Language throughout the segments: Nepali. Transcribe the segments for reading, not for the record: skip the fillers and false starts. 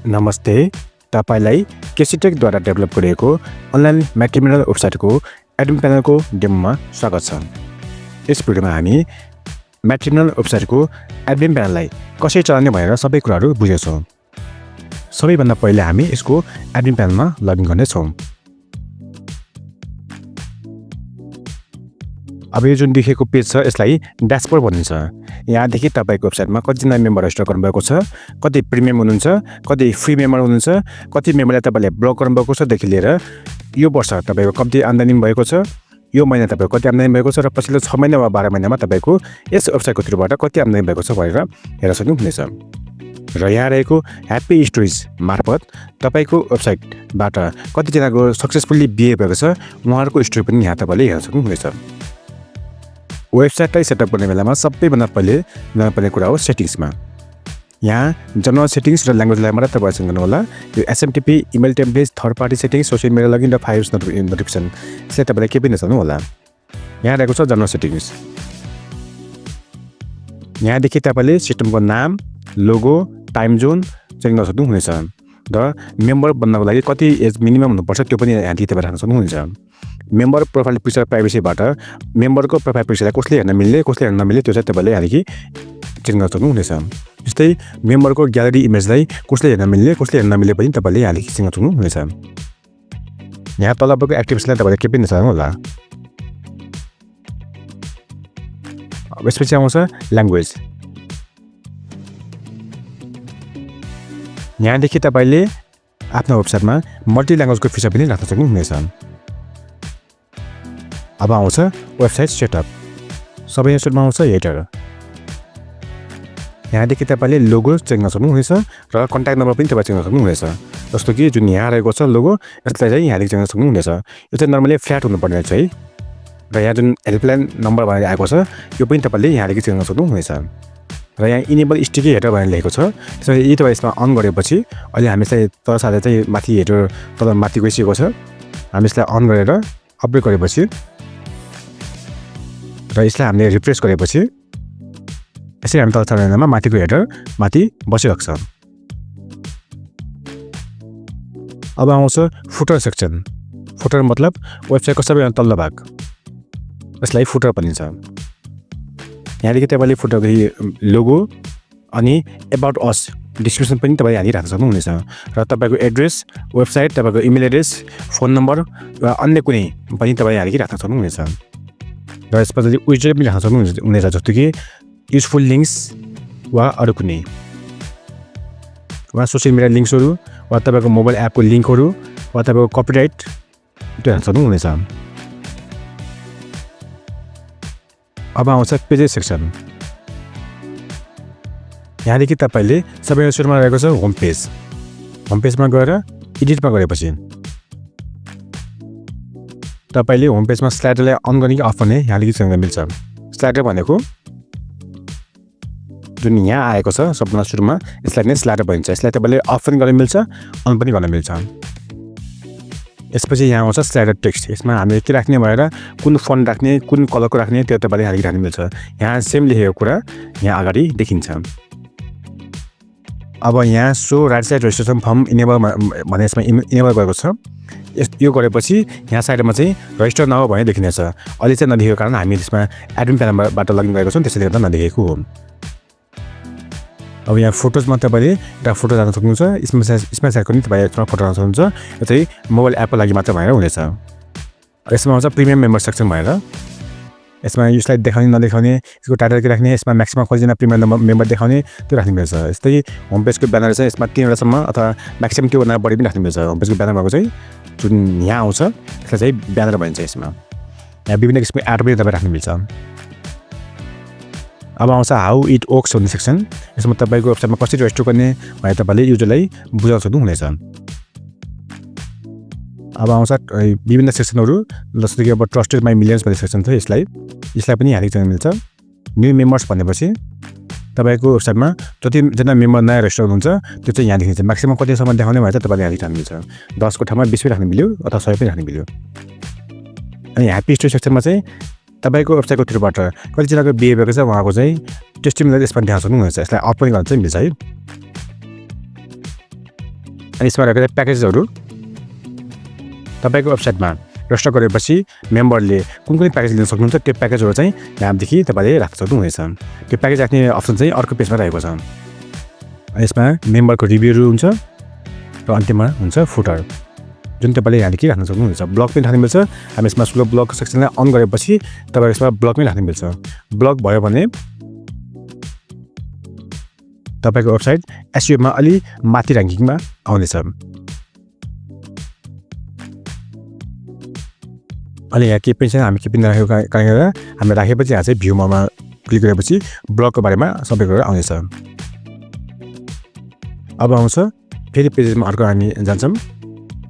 नमस्ते, तपाईलाई केसीटेकद्वारा डेभलप गरिएको अनलाइन म्याट्रिमोनियल वेबसाइटको एडमिन प्यानलको डेमोमा स्वागत छ। यस भिडियोमा हामी म्याट्रिमोनियल वेबसाइटको एडमिन प्यानललाई कसरी चलाउने भनेर सबै कुराहरू बुझ्नेछौँ। सबैभन्दा पहिले हामी यसको एडमिन प्यानलमा लगइन गर्नेछौँ। अब यो जुन देखेको पेज छ यसलाई ड्यासबोर्ड भनिन्छ। यहाँदेखि तपाईको वेबसाइटमा कतिजना मेम्बर रेजिस्टर गर्नुभएको छ, कति प्रिमियम हुनुहुन्छ, कति फ्री मेम्बर हुनुहुन्छ, कति मेम्बरले तपाईले ब्लक गर्नुभएको छ देखि लिएर यो वर्ष तपाईको कति आम्दानी भएको छ, यो महिना तपाईको कति आम्दानी भएको छ र पछिल्लो 6 महिना वा 12 महिनामा तपाईको यस वेबसाइटको थ्रुबाट कति आम्दानी भएको छ भनेर हेर्न सक्नुहुनेछ। र यहाँ रहेको ह्याप्पी स्टोरीज मार्फत तपाईको वेबसाइटबाट कतिजनाको सक्सेसफुल्ली बिहे भएको छ उहाँहरूको स्टोरी पनि यहाँ तपाईले हेर्न सक्नुहुनेछ। वेबसाइटलाई सेटअप गर्ने बेलामा सबैभन्दा पहिले जानुपर्ने कुरा हो सेटिङ्समा। यहाँ जनरल सेटिङ्स र ल्याङ्ग्वेजलाई मात्र तपाईले सेट गर्नु होला। यो SMTP, email template, third party settings, social media login र फाइल्स नोटिफिकेसन यसले तपाईले केही पनि नचाल्नु होला। यहाँ रहेको छ जनरल सेटिङ्स। यहाँदेखि तपाईले सिस्टमको नाम, लोगो, टाइम जोन चेक गर्न सक्नुहुनेछ र मेम्बर बन्नको लागि कति एज मिनिमम हुनुपर्छ त्यो पनि यहाँदेखि तपाईले राख्न सक्नुहुन्छ। मेम्बर प्रोफाइल पिक्चर प्राइभेसीबाट मेम्बरको प्रोफाइल पिक्चरलाई कसले हेर्न मिल्ने कसले हेर्न नमिल्ने त्यो चाहिँ तपाईले यहाँदेखि चेक गर्न सक्नुहुनेछ। जस्तै मेम्बरको ग्यालेरी इमेजलाई कसले हेर्न मिल्ने कसले हेर्न नमिल्ने पनि तपाईले यहाँदेखि चेक गर्न सक्नुहुनेछ। यहाँ तलको एक्टिभिटीलाई तपाईले केही पनि नचाल्नु होला। यसपछि आउँछ ल्याङ्ग्वेज। यहाँदेखि तपाईले आफ्नो वेबसाइटमा मल्टी ल्याङ्ग्वेजको फिचर पनि राख्न सक्नुहुनेछ। अब आउँछ वेबसाइट सेटअप। सबै सुरुमा आउँछ हेडर। यहाँदेखि तपाईले लोगो चेक गर्न सक्नुहुनेछ र कन्ट्याक्ट नम्बर पनि तपाईले चेक गर्न सक्नुहुनेछ। जस्तो कि जुन यहाँ रहेको छ लोगो यसलाई चाहिँ यहाँदेखि चेक गर्न सक्नुहुनेछ। यो चाहिँ नर्मली फ्ल्याट हुनुपर्ने रहेछ है। र यहाँ जुन हेल्पलाइन नम्बर भनेर आएको छ यो पनि तपाईले यहाँदेखि चेक गर्न सक्नुहुनेछ। र यहाँ इनेबल स्टिकी हेडर भनेर लेखेको छ। त्यसमा यदि तपाईँ यसमा अन गरेपछि अहिले हामी चाहिँ तल साथै चाहिँ माथि हेडर तल माथि गइसकेको छ। हामी यसलाई अन गरेर अपडेट गरेपछि र यसलाई हामीले रिफ्रेस गरेपछि यसरी हामी तल चढ्नेमा माथिको हेडर माथि बसिरहेको छ। अब आउँछ फुटर सेक्सन। फुटर मतलब वेबसाइटको सबैभन्दा तल्लो भाग, यसलाई फुटर भनिन्छ। यहाँदेखि तपाईँले फुटरको लोगो अनि एबाउट अस डिस्क्रिप्सन पनि तपाईँ यहाँदेखि राख्न सक्नुहुनेछ र तपाईँको एड्रेस, वेबसाइट, तपाईँको इमेल एड्रेस, फोन नम्बर वा अन्य कुनै पनि तपाईँ यहाँदेखि राख्न सक्नुहुनेछ। र यसपछि विजेट पनि राख्न सक्नुहुनेछ जस्तो कि युजफुल लिङ्क्स वा अरू कुनै वा सोसियल मिडिया लिङ्क्सहरू वा तपाईँको मोबाइल एपको लिङ्कहरू वा तपाईँको कपिराइट त्यो राख्न सक्नुहुनेछ। अब आउँछ पेजेस सेक्सन। यहाँदेखि तपाईँले सबै सुरुमा रहेको छ होम पेज। होम पेजमा गएर एडिटमा गएपछि तपाईले होम पेजमा स्लाइडरलाई अन गर्ने कि अफ गर्ने यहाँदेखि चेक गर्न मिल्छ। स्लाइडर भनेको जुन यहाँ आएको छ सबभन्दा सुरुमा यसलाई नै स्लाइडर भनिन्छ। यसलाई तपाईँले अफ पनि गर्न मिल्छ, अन पनि गर्न मिल्छ। यसपछि यहाँ आउँछ स्लाइडर टेक्स्ट। यसमा हामीले के राख्ने भनेर कुन फन्ट राख्ने कुन कलरको राख्ने त्यो तपाईँले यहाँदेखि राख्न मिल्छ। यहाँ सेम लेखेको कुरा यहाँ अगाडि देखिन्छ। अब यहाँ so right side registration form enable भने यसमा इनेबल गरेको छ। यो गरेपछि यहाँ साइडमा चाहिँ रजिस्टर नहो भने देखिनेछ। अहिले चाहिँ नदेखेको कारण हामी त्यसमा एडमिन प्यानलबाट लगइन गरेको छौँ त्यसैले गर्दा नदेखेको हो। अब यहाँ फोटोजमा तपाईँले एउटा फोटो जान सक्नुहुन्छ। यसमा साइडको पनि तपाईँ फोटो जान सक्नुहुन्छ। यो चाहिँ मोबाइल एपको लागि मात्र भनेर हुनेछ। यसमा आउँछ प्रिमियम मेम्बर सेक्सन भनेर। यसमा यसलाई देखाउने नदेखाउने यसको टाइटल के राख्ने, यसमा म्याक्सिमम कतिजना प्रिमियम मेम्बर देखाउने त्यो राख्ने मिल्छ। यस्तै होम पेजको ब्यानर चाहिँ यसमा 3वटासम्म अथवा म्याक्सिमम त्योभन्दा बढी पनि राख्ने मिल्छ। होम पेजको ब्यानर भएको चाहिँ जुन यहाँ आउँछ त्यसलाई चाहिँ ब्यानर भनिन्छ। यसमा यहाँ विभिन्न किसिमको एड पनि तपाईँ राख्नु मिल्छ। अब आउँछ हाउ इट वर्क्स भन्ने सेक्सन। यसमा तपाईँको वेबसाइटमा कसरी रेजिस्टर गर्ने भनेर तपाईँले युजरलाई बुझाउन सक्नुहुनेछ। अब आउँछ विभिन्न सेक्सनहरू जस्तो कि अब ट्रस्टेड माई मिलियन्स भन्ने सेक्सन छ। यसलाई पनि यहाँदेखि चेक मिल्छ। न्यू मेम्बर्स भनेपछि तपाईँको वेबसाइटमा जतिजना मेम्बर नयाँ रेजिस्टर हुनुहुन्छ त्यो चाहिँ यहाँ देखिन्छ। म्याक्सिमम कतिसम्म देखाउने भनेर तपाईँले यहाँदेखि राख्नु मिल्छ। 10 को ठाउँमा 20 पनि राख्नु मिल्यो अथवा 100 पनि राख्नु मिल्यो। अनि ह्याप्पी स्टोरी सेक्सनमा चाहिँ तपाईको वेबसाइटको थ्रुबाट कतिजनाको बिहे भएको छ उहाँको चाहिँ टेस्टिमोनियल यसमा देखाउन सक्नुहुन्छ। यसलाई अफ पनि गर्न चाहिँ मिल्छ है। अनि यसमा रहेको प्याकेजहरू तपाईँको वेबसाइटमा रेजिस्टर गरेपछि मेम्बरले कुन कुन प्याकेज लिन सक्नुहुन्छ त्यो प्याकेजहरू चाहिँ यहाँदेखि तपाईँले राख्न सक्नुहुनेछ। त्यो प्याकेज राख्ने अप्सन चाहिँ अर्को पेजमा रहेको छ। यसमा मेम्बरको रिभ्यूहरू हुन्छ र अन्तिममा हुन्छ फुटर जुन तपाईँले यहाँदेखि राख्न सक्नुहुन्छ। ब्लग पनि राख्न मिल्छ। हामी यसमा स्लो ब्लग सेक्सनलाई अन गरेपछि तपाईँको यसमा ब्लग पनि राख्न मिल्छ। ब्लग भयो भने तपाईँको वेबसाइट एसइओमा अलि माथि ऱ्याङ्किङमा आउनेछ। अनि यहाँ केही पनि छैन, हामी केही पनि राखेको कारणले गर्दा हामीले राखेपछि यहाँ चाहिँ भ्यूमा क्लिक गरेपछि ब्लगको बारेमा सबै कुरा आउनेछ। अब आउँछ फेरि पेजमा अर्को हामी जान्छौँ।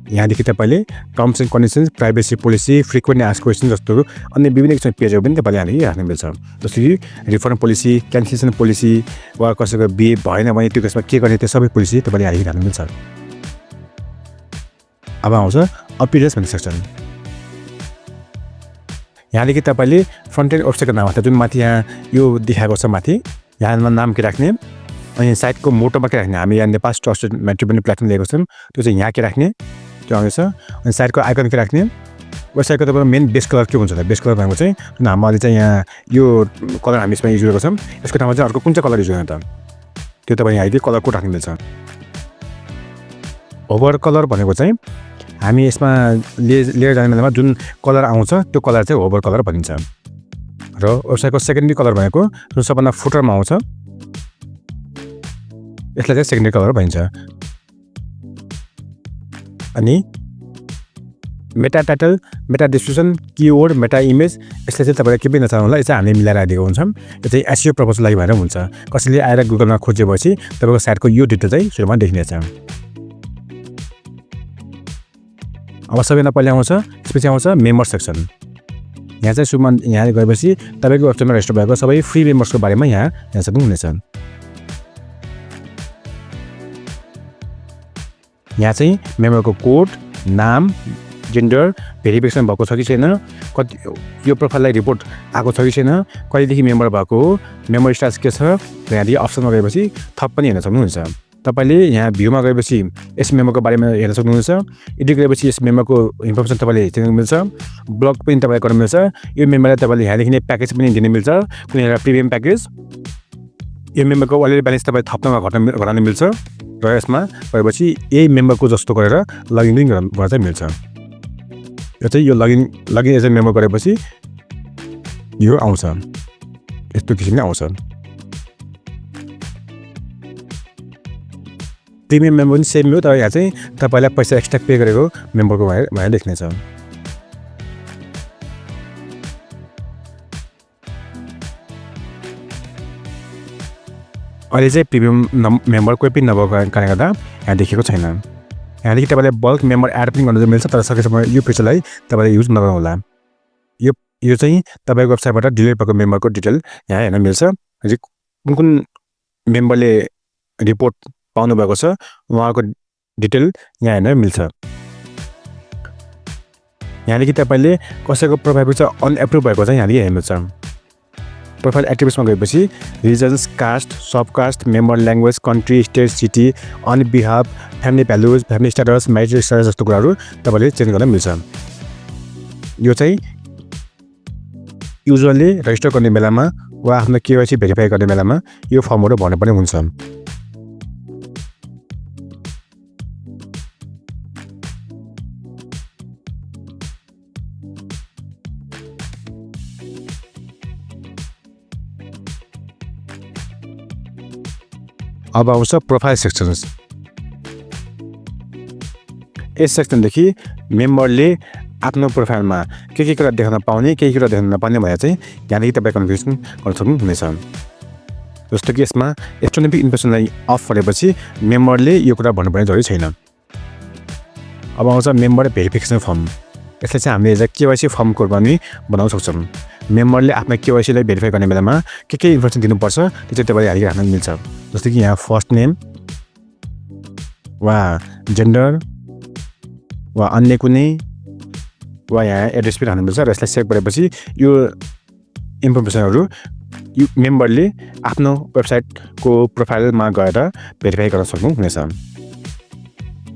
यहाँदेखि तपाईँले terms and conditions, privacy policy, frequently asked question जस्तो अन्य विभिन्न किसिमको पेजहरू पनि तपाईँले यहाँदेखि राख्न मिल्छ। जस्तो कि रिफन्ड पोलिसी, क्यान्सलेसन पोलिसी वा कसैको बिहे भएन भने त्यो केसमा के गर्ने त्यो सबै पोलिसी तपाईँले यहाँदेखि राख्न मिल्छ। अब आउँछ अपियरेन्स भन्ने सेक्सन। यहाँदेखि तपाईँले फ्रन्ट एन्ड वेबसाइटको नाम हाल्छ जुन माथि यहाँ यो देखाएको छ माथि, यहाँ नाम के राख्ने अनि साइटको मोटोमा के राख्ने। हामी यहाँ नेपाल ट्रस्टेड म्याट्रिमोनी प्लेटफर्म लिएको छौँ, त्यो चाहिँ यहाँ के राख्ने त्यो आउँछ। अनि साइटको आइकन के राख्ने। वेबसाइटको तपाईँको मेन बेस कलर के हुन्छ त, बेस कलर भनेको चाहिँ जुन हामीले चाहिँ यहाँ यो कलर हामी यसमा युज गरेको छौँ, यसको ठाउँमा चाहिँ अर्को कुन चाहिँ कलर युज गर्ने त त्यो तपाईँ यहाँदेखि कलर कोड राख्नु मिल्छ। ओभर कलर भनेको चाहिँ हामी यसमा लिएर जाने बेलामा जुन कलर आउँछ त्यो कलर चाहिँ ओभर कलर भनिन्छ। र वेबसाइटको सेकेन्डरी कलर भनेको जुन सबभन्दा फुटरमा आउँछ यसलाई चाहिँ सेकेन्डरी कलर भनिन्छ। अनि मेटा टाइटल, मेटा डिस्क्रिप्सन, किवर्ड, मेटा इमेज यसलाई चाहिँ तपाईँले के पनि नचाहनु होला, यो चाहिँ हामीले मिलाएर दिएको हुन्छौँ। यो चाहिँ एसइओ पर्पजको लागि भनेर हुन्छ। कसैले आएर गुगलमा खोजेपछि तपाईँको साइटको यो डिटेल चाहिँ सुरुमा देखिनेछ। अब सबैभन्दा पहिला आउँछ, त्यसपछि आउँछ मेम्बर सेक्सन। यहाँ चाहिँ सुरुमा यहाँ गएपछि तपाईँको वेबसाइटमा रेजिस्टर भएको सबै फ्री मेम्बर्सको बारेमा यहाँ सक्नुहुनेछ। यहाँ चाहिँ मेम्बरको कोड, नाम, जेन्डर, भेरिफिकेसन भएको छ कि छैन, कति यो प्रोफाइललाई रिपोर्ट आएको छ कि छैन, कहिलेदेखि मेम्बर भएको हो, मेम्बर स्टाटस के छ, र यहाँदेखि अप्सनमा गएपछि थप पनि हेर्न सक्नुहुन्छ। तपाईँले यहाँ भ्यूमा गएपछि यस मेम्बरको बारेमा हेर्न सक्नुहुन्छ। एडिट गरेपछि यस मेम्बरको इन्फर्मेसन तपाईँले हेर्न मिल्छ। ब्लग पनि तपाईँले गर्न मिल्छ। यो मेम्बरलाई तपाईँले यहाँदेखि नै प्याकेज पनि दिन मिल्छ, कुनै एउटा प्रिमियम प्याकेज। यो मेम्बरको अलरेडी ब्यालेन्स तपाईँ थप्न घटाउन मिल्छ र यसमा गएपछि यही मेम्बरको जस्तो गरेर लगइन पनि गर्न चाहिँ मिल्छ। यो चाहिँ यो लगइन एज ए मेम्बर गरेपछि यो आउँछ, यस्तो किसिमले आउँछ। प्रिमियम मेम्बर पनि सेम हो, तर यहाँ चाहिँ तपाईँलाई पैसा एक्स्ट्रा पे गरेको मेम्बरको भनेर देख्नेछ। अहिले चाहिँ प्रिमियम मेम्बर कोही पनि नभएको कारणले गर्दा यहाँ देखेको छैन। यहाँदेखि तपाईँले बल्क मेम्बर एड पनि गर्न मिल्छ, तर सकेसम्म यो फिचरलाई तपाईँले युज नगर्नु होला। यो चाहिँ तपाईँको वेबसाइटबाट डिलिट भएको मेम्बरको डिटेल यहाँ हेर्न मिल्छ। कुन कुन मेम्बरले रिपोर्ट पाउनु भएको छ उहाँको डिटेल यहाँ हेर्न मिल्छ। यहाँदेखि तपाईँले कसैको प्रोफाइल पिक्चर अनएप्रुभ भएको चाहिँ यहाँदेखि हेर्न मिल्छ। प्रोफाइल एक्टिभिटीमा गएपछि reasons, caste, subcaste, member language, country, state, city, on behalf, family values, family status, marriage status जस्तो कुराहरू तपाईँले चेन्ज गर्न मिल्छ। यो चाहिँ युजरले रेजिस्टर गर्ने बेलामा वा आफ्नो केवाइसी भेरिफाई गर्ने बेलामा यो फर्महरू भर्नुपर्ने हुन्छ। अब आउँछ प्रोफाइल सेक्सन्स। यस सेक्सनदेखि मेम्बरले आफ्नो प्रोफाइलमा के कुरा देख्न पाउने, के कुरा देख्न नपाउने भनेर चाहिँ यहाँदेखि तपाईँ कन्फ्युजन गर्न सक्नुहुनेछ। जस्तो कि यसमा इलेक्ट्रोनिक इन्फर्मेसनलाई अफ गरेपछि मेम्बरले यो कुरा भन्नुपर्ने जरुरी छैन। अब आउँछ मेम्बर भेरिफिकेसन फर्म। यसलाई चाहिँ हामीले एज अ केवाइसी फर्मको रूपमा पनि बनाउन सक्छौँ। मेम्बरले आफ्नो केवाइसीलाई भेरिफाई गर्ने बेलामा के इन्फर्मेसन दिनुपर्छ त्यो चाहिँ तपाईँले हालेर राख्न मिल्छ। जस्तो कि यहाँ फर्स्ट नेम वा जेन्डर वा अन्य कुनै वा यहाँ एड्रेस पनि राख्नु मिल्छ। र यसलाई सेभ गरेपछि यो इन्फर्मेसनहरू यो मेम्बरले आफ्नो वेबसाइटको प्रोफाइलमा गएर भेरिफाई गर्न सक्नुहुनेछ।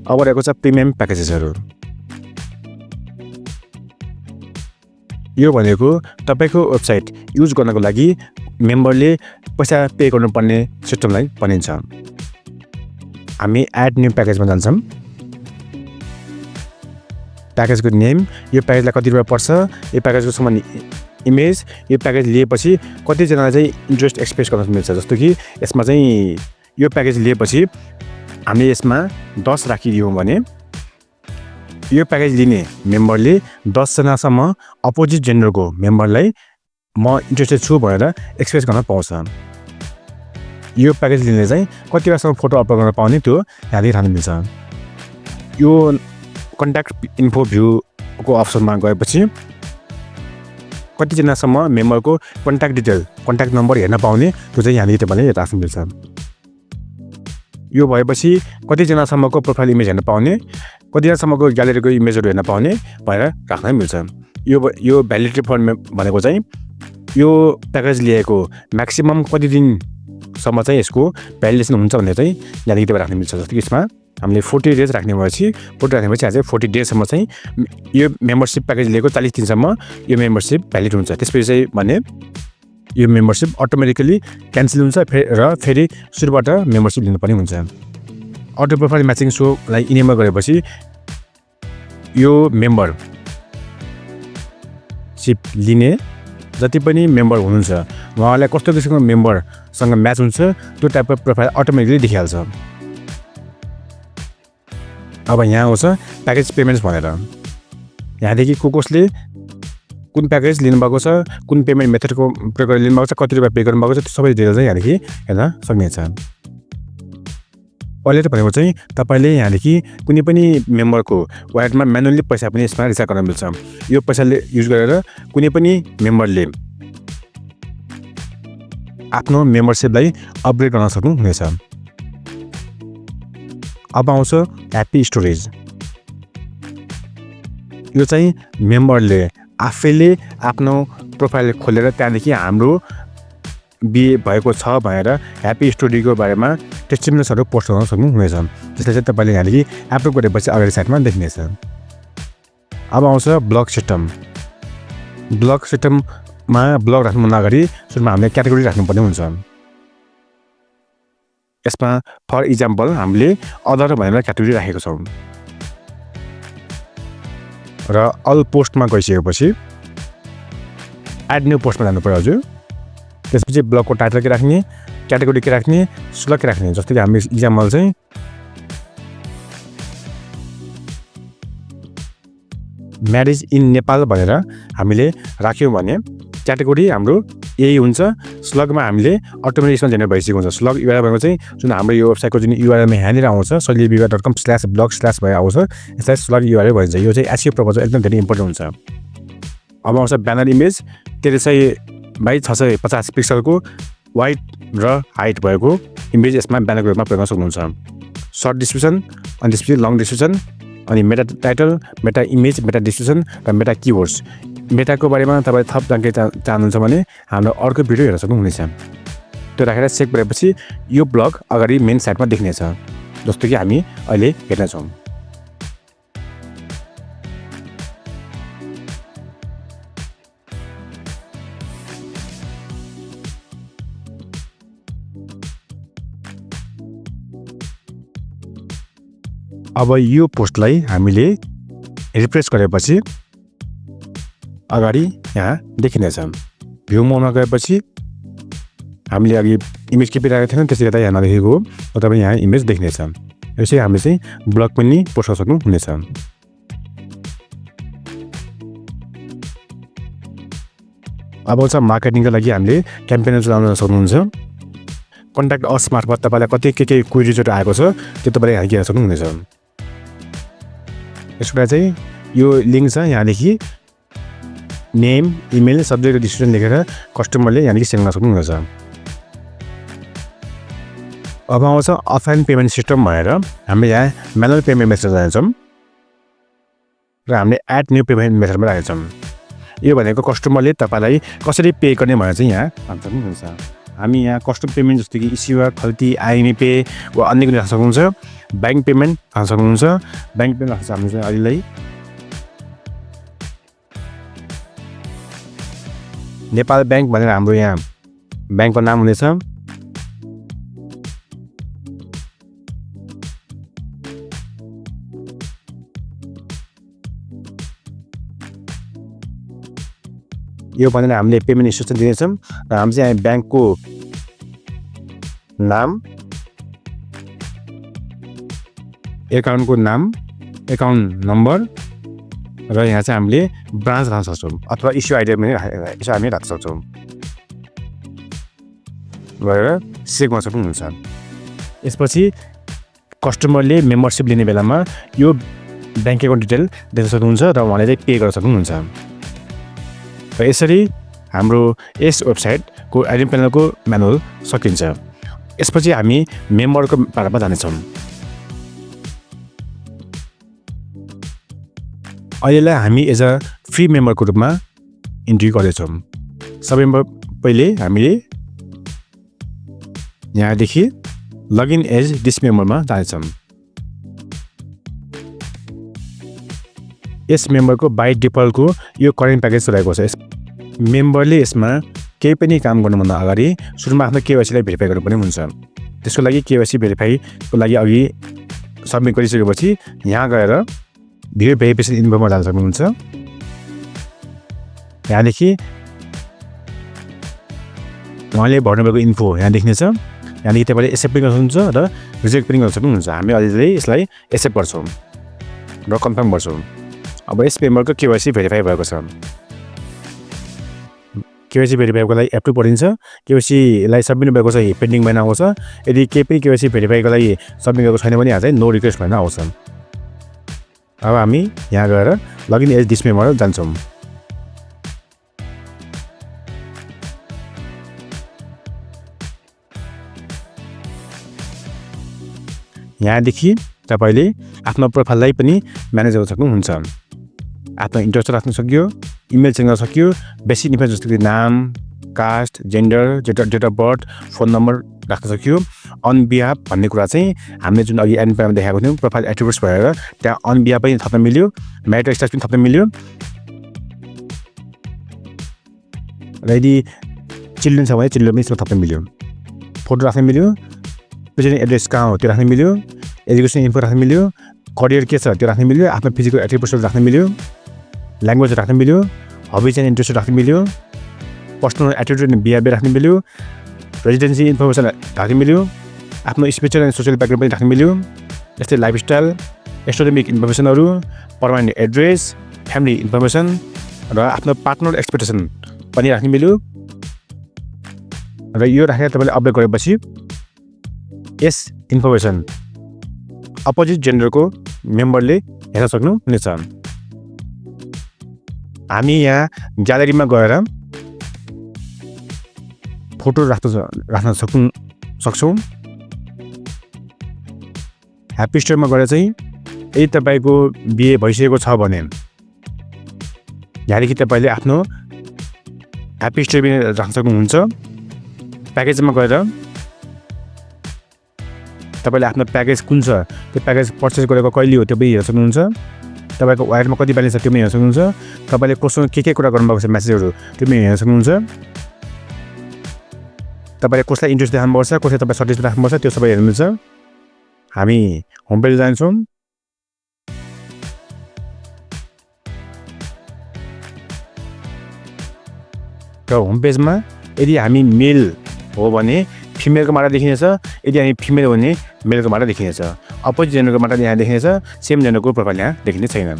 अब रहेको छ प्रिमियम प्याकेजेसहरू। यो भनेको तपाईको वेबसाइट युज गर्नको लागि मेम्बरले पैसा पे गर्नुपर्ने सिस्टमलाई भनिन्छ। हामी एड न्यू प्याकेजमा जान्छौँ। प्याकेजको नेम, यो प्याकेजलाई कति रुपियाँ पर्छ, यो प्याकेजको समान इमेज, यो प्याकेज लिएपछि कतिजनालाई चाहिँ इन्ट्रेस्ट एक्सप्रेस गर्न मिल्छ। जस्तो कि यसमा चाहिँ यो प्याकेज लिएपछि हामीले यसमा 10 राखिदियौँ भने यो प्याकेज लिने मेम्बरले 10 जनासम्म अपोजिट जेन्डरको मेम्बरलाई म इन्ट्रेस्टेड छु भनेर एक्सप्रेस गर्न पाउँछ। यो प्याकेज लिने चाहिँ कति बेलासम्म फोटो अपलोड गर्न पाउने त्यो यहाँदेखि थाहा मिल्छ। यो कन्ट्याक्ट इन्फो भ्यूको अप्सनमा गएपछि कतिजनासम्म मेम्बरको कन्ट्याक्ट नम्बर हेर्न पाउने त्यो चाहिँ यहाँदेखि तपाईँले राख्न मिल्छ। यो भएपछि कतिजनासम्मको प्रोफाइल इमेज हेर्न पाउने, कतिजनासम्मको ग्यालेरीको इमेजहरू हेर्न पाउने भनेर राख्न मिल्छ। यो भ्यालिडिटी फन्ड भनेको चाहिँ यो प्याकेज लिएको म्याक्सिमम कति दिनसम्म चाहिँ यसको भ्यालिडेसन हुन्छ भन्ने चाहिँ यहाँदेखि राख्न मिल्छ। जस्तो कि यसमा हामीले 40 डेज राख्ने भएपछि यहाँ चाहिँ 40 डेजसम्म चाहिँ यो मेम्बरसिप प्याकेज लिएको 40 दिनसम्म यो मेम्बरसिप भ्यालिड हुन्छ। त्यसपछि चाहिँ भने यो मेम्बरसिप अटोमेटिकली क्यान्सल हुन्छ र फेरि सुरुबाट मेम्बरसिप लिनुपर्ने हुन्छ। अटो प्रोफाइल म्याचिङ सोलाई इनेबल गरेपछि यो मेम्बरसिप लिने जति पनि मेम्बर हुनुहुन्छ उहाँलाई कस्तो किसिमको मेम्बरसँग म्याच हुन्छ त्यो टाइपको प्रोफाइल अटोमेटिकली देखिहाल्छ। अब यहाँ आउँछ प्याकेज पेमेन्ट्स भनेर। यहाँदेखि कसले कुन प्याकेज लिनुभएको छ, कुन पेमेन्ट मेथडको प्रयोग गरेर लिनुभएको छ, कति रुपियाँ पे गर्नुभएको छ, त्यो सबै डिटेल चाहिँ यहाँदेखि हेर्न सक्नेछ। अहिले त भनेको चाहिँ तपाईँले यहाँदेखि कुनै पनि मेम्बरको वालेटमा म्यानुअली पैसा पनि यसमा रिचार्ज गर्न मिल्छ। यो पैसाले युज गरेर कुनै पनि मेम्बरले आफ्नो मेम्बरसिपलाई अपग्रेड गर्न सक्नुहुनेछ। अब आउँछ ह्याप्पी स्टोरेज। यो चाहिँ मेम्बरले आफैले आफ्नो प्रोफाइल खोलेर त्यहाँदेखि हाम्रो बिहे भएको छ भनेर ह्याप्पी स्टोरीको बारेमा टेस्टिमोनियल्सहरू पोस्ट गर्न सक्नुहुनेछ। त्यसले चाहिँ तपाईँले यहाँदेखि एप्रुभ गरेपछि अगाडि साइडमा देख्नेछ। अब आउँछ ब्लग सिस्टम। ब्लग सिस्टममा ब्लग राख्नुभन्दा अगाडि सुरुमा हामीले क्याटेगोरी राख्नुपर्ने हुन्छ। यसमा फर इक्जाम्पल हामीले अदर भनेर क्याटेगोरी राखेको छौँ र अल पोस्टमा गइसकेपछि एड न्यू पोस्टमा जानु पर्यो हजुर। त्यसपछि ब्लगको टाइटल के राख्ने, क्याटेगोरी के राख्ने, स्लग के राख्ने। जस्तै कि हामी इक्जाम्पल चाहिँ म्यारेज इन नेपाल भनेर हामीले राख्यौँ भने क्याटेगोरी हाम्रो यही हुन्छ। स्लगमा हामीले अटोमेटिक यसमा जेनेरेट भइसकेको हुन्छ। स्लग युआरएल भनेको चाहिँ जुन हाम्रो यो वेबसाइटको जुन युआरएलमा यहाँनिर आउँछ shailyviva.com/blog/ भए आउँछ, यसलाई स्लग युआरएल भनिन्छ। यो चाहिँ एसइओ पर्पजमा एकदम धेरै इम्पोर्टेन्ट हुन्छ। अब आउँछ ब्यानर इमेज। त्यसले चाहिँ 650 पिक्सलको वाइड र हाइट भएको इमेज यसमा ब्यानरको रूपमा प्रयोग गर्न सक्नुहुन्छ। सर्ट डिस्क्रिप्सन, अनि त्यसपछि लङ डिस्क्रिप्सन, अनि मेटा टाइटल, मेटा इमेज, मेटा डिस्क्रिप्सन र मेटा किवर्ड्स। मेटाको बारेमा तपाईँ थप जानकारी चाहनुहुन्छ भने हाम्रो अर्को भिडियो हेर्न सक्नुहुनेछ। त्यो राखेर चेक गरेपछि यो ब्लग अगाडि मेन साइटमा देख्नेछ, जस्तो कि हामी अहिले हेर्नेछौँ। अब यो पोस्टलाई हामीले रिफ्रेस गरेपछि अगाडि यहाँ देखिनेछ। भ्यू मोडमा गएपछि हामीले अघि इमेज केपिराखेको थिएन, त्यसले गर्दा यहाँ नदेखेको हो, तपाईँ यहाँ इमेज देख्नेछ। यसै हामीले चाहिँ ब्लग पनि पोस्ट गर्न सक्नुहुनेछ। अब चाहिँ मार्केटिङको लागि हामीले क्याम्पेनहरू चलाउन सक्नुहुन्छ। कन्ट्याक्ट अस मार्फत तपाईँलाई कति के क्वेरिजहरू आएको छ त्यो तपाईँले यहाँ हेर्न सक्नुहुनेछ। यसको चाहिँ यो लिङ्क छ, यहाँदेखि नेम, इमेल, सब्जेक्ट र डिस्क्रिप्सन लेखेर कस्टमरले यहाँदेखि सेन्ड गर्न सक्नुहुनेछ। अब आउँछ अफलाइन पेमेन्ट सिस्टम भनेर हामीले यहाँ म्यानुअल पेमेन्ट मेथड जान्छौँ र हामीले एड न्यू पेमेन्ट मेथडमा राखेछौँ। यो भनेको कस्टमरले तपाईँलाई कसरी पे गर्ने भनेर चाहिँ यहाँ भन्न सक्नुहुन्छ। हामी यहाँ कस्टम पेमेन्ट जस्तो कि इस्युआर, खल्ती, आइएमई पे वा अन्य कुनै राख्न सक्नुहुन्छ। ब्याङ्क पेमेन्ट राख्न सक्नुहुन्छ। ब्याङ्क पेमेन्ट राख्न सक्नुहुन्छ अहिलेलाई नेपाल ब्याङ्क भनेर हाम्रो यहाँ ब्याङ्कको नाम हुनेछ। यो भनेर हामीले पेमेन्ट इन्स्ट्रक्सन दिनेछौँ र हामी चाहिँ यहाँ ब्याङ्कको नाम, एकाउन्टको नाम, एकाउन्ट नम्बर र यहाँ चाहिँ हामीले ब्रान्च राख्न सक्छौँ अथवा इस्यु आइडी पनि हामी राख्न सक्छौँ गरेर चेक गर्न सक्नुहुन्छ। यसपछि कस्टमरले मेम्बरसिप लिने बेलामा यो ब्याङ्क एकाउन्ट डिटेल देख्न सक्नुहुन्छ र उहाँले चाहिँ पे गर्न सक्नुहुन्छ। र यसरी हाम्रो यस वेबसाइटको एडमिन प्यानलको म्यानुअल सकिन्छ। यसपछि हामी मेम्बरको पार्टमा जानेछौँ। अहिलेलाई हामी एज अ फ्री मेम्बरको रूपमा इन्ट्री गर्दैछौँ। सबैभन्दा पहिले हामीले यहाँदेखि लगइन एज दिस मेम्बरमा जानेछौँ। यस मेम्बरको बाई डिफल्टको यो करेन्ट प्याकेज रहेको छ। मेम्बरले यसमा केही पनि काम गर्नुभन्दा अगाडि सुरुमा आफ्नो केवाइसीलाई भेरिफाई गर्नुपर्ने हुन्छ। त्यसको लागि केवाइसी भेरिफाईको लागि अघि सबमिट गरिसकेपछि यहाँ गएर भिडियो भेरिफिकेसन इन्फोमा जान सक्नुहुन्छ। यहाँदेखि उहाँले भर्नुभएको इन्फो यहाँ देख्नेछ। यहाँदेखि तपाईँले एक्सेप्ट पनि गर्न सक्नुहुन्छ र रिजेक्ट पनि गर्न सक्नुहुन्छ। हामी अहिले यसलाई एक्सेप्ट गर्छौँ र कन्फर्म गर्छौँ। अब यस मेम्बरको केवाइसी भेरिफाई भएको छ। केवाइसी भेरिफाईको लागि एप्रुभ गरिन्छ। केवाइसीलाई सबमिट भएको चाहिँ पेन्डिङ भएन आउँछ। यदि केही पनि केवाइसी भेरिफाईको लागि सबमिट गरेको छैन भने यहाँ चाहिँ नो रिक्वेस्ट भनेर आउँछ। अब हामी यहाँ गएर लगइन एज दिस मेम्बर जान्छौँ। यहाँदेखि तपाईँले आफ्नो प्रोफाइललाई पनि म्यानेज गर्न सक्नुहुन्छ। आफ्नो इन्ट्रेस्ट राख्न सक्यो, इमेल चेन्ज गर्न सक्यो, बेसिक इन्फर्मेसन जस्तो कि नाम, caste, gender, date of birth, phone number राख्न सक्यो। अन बिहाफ भन्ने कुरा चाहिँ हामीले जुन अघि एडमिन प्यानलमा देखाएको थियौँ प्रोफाइल एट्रिब्युट्स भएर त्यहाँ अन बिहाफ पनि थप्न मिल्यो, म्यारिटल स्ट्याटस पनि थप्न मिल्यो। र यदि चिल्ड्रेन छ भने चिल्ड्रेन पनि थप्न मिल्यो। फोटो राख्न मिल्यो, प्रेजेन्ट एड्रेस कहाँ हो त्यो राख्न मिल्यो, एजुकेसन इन्फो राख्न मिल्यो, करियर के छ त्यो राख्न मिल्यो, आफ्नो फिजिकल एट्रिब्युट्सहरू राख्न मिल्यो, ल्याङ्ग्वेज राख्न मिल्यो, हबिज एन्ड इन्ट्रेस्ट राख्न मिल्यो, पर्सनल एटिट्युड एन्ड बिहेभियर राख्न मिल्यो, रेजिडेन्सी इन्फर्मेसन राख्न मिल्यो, आफ्नो स्पिरिचुअल एन्ड सोसियल ब्याकग्राउन्ड पनि राख्न मिल्यो। जस्तै लाइफस्टाइल, एस्ट्रोनोमिक इन्फर्मेसनहरू, पर्मानेन्ट एड्रेस, फ्यामिली इन्फर्मेसन र आफ्नो पार्टनर एक्सपेक्टेसन पनि राख्न मिल्यो। र यो राखेर तपाईँले अपडेट गरेपछि यस इन्फर्मेसन अपोजिट जेन्डरको मेम्बरले हेर्न सक्नुहुनेछ। हामी यहाँ ग्यालेरीमा गएर फोटो राख्न सक्छौँ। ह्याप्पी स्टोरमा गएर चाहिँ यदि तपाईँको बिहे भइसकेको छ भने यहाँदेखि तपाईँले आफ्नो ह्याप्पी स्टोरी पनि राख्न सक्नुहुन्छ। प्याकेजमा गएर तपाईँले आफ्नो प्याकेज कुन छ त्यो प्याकेज पर्चेस गरेको कहिले हो त्यो पनि हेर्न सक्नुहुन्छ। तपाईँको वालेटमा कति ब्यालेन्स छ त्यो पनि हेर्न सक्नुहुन्छ। तपाईँले कोसँग के कुरा गर्नुभएको छ मेसेजहरू त्यो पनि हेर्न सक्नुहुन्छ। तपाईँले कसलाई इन्ट्रेस्ट देखाउनुपर्छ, कसलाई तपाईँ सर्टिस राख्नुपर्छ त्यो सबै हेर्नुहुन्छ। हामी होम पेज जान्छौँ। र होम पेजमा यदि हामी मेल हो भने फिमेलको मात्र देखिनेछ, यदि हामी फिमेल हो भने मेलको मात्र देखिनेछ, अपोजिट जेन्डरको मात्र यहाँ देखिनेछ, सेम जेन्डरको प्रोफाइल यहाँ देखिने छैन।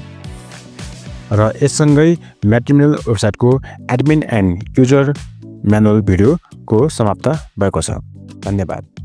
र यससँगै म्याट्रिमोनियल वेबसाइटको एडमिन एन्ड युजर म्यानुअल भिडियोको समाप्त भएको छ। धन्यवाद।